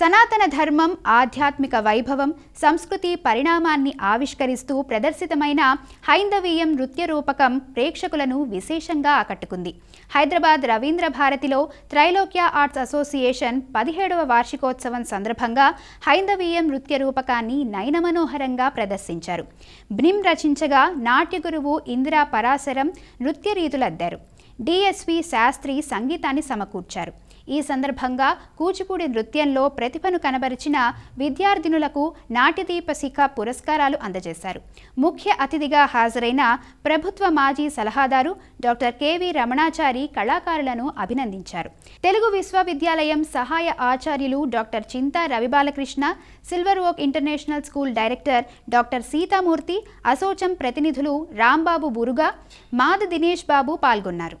సనాతన ధర్మం, ఆధ్యాత్మిక వైభవం, సంస్కృతి పరిణామాన్ని ఆవిష్కరిస్తూ ప్రదర్శితమైన హైందవీయం నృత్య రూపకం ప్రేక్షకులను విశేషంగా ఆకట్టుకుంది. హైదరాబాద్ రవీంద్ర భారతిలో త్రైలోక్య ఆర్ట్స్ అసోసియేషన్ 17వ వార్షికోత్సవం సందర్భంగా హైందవీయం నృత్య రూపకాన్ని నయనమనోహరంగా ప్రదర్శించారు. బ్నిమ్ రచించగా నాట్య గురువు ఇందిరా పరాశరం నృత్య రీతులద్దారు. డిఎస్వి శాస్త్రి సంగీతాన్ని సమకూర్చారు. ఈ సందర్భంగా కూచిపూడి నృత్యంలో ప్రతిభను కనబరిచిన విద్యార్థినులకు నాట్యదీప శిఖ పురస్కారాలు అందజేశారు. ముఖ్య అతిథిగా హాజరైన ప్రభుత్వ మాజీ సలహాదారు డాక్టర్ కెవి రమణాచారి కళాకారులను అభినందించారు. తెలుగు విశ్వవిద్యాలయం సహాయ ఆచార్యులు doctor Chinta Ravibalakrishna, Silver Oak International School director doctor Seethamurthy, ASSOCHAM ప్రతినిధులు రాంబాబు బురుగా, మాద దినేష్ బాబు పాల్గొన్నారు.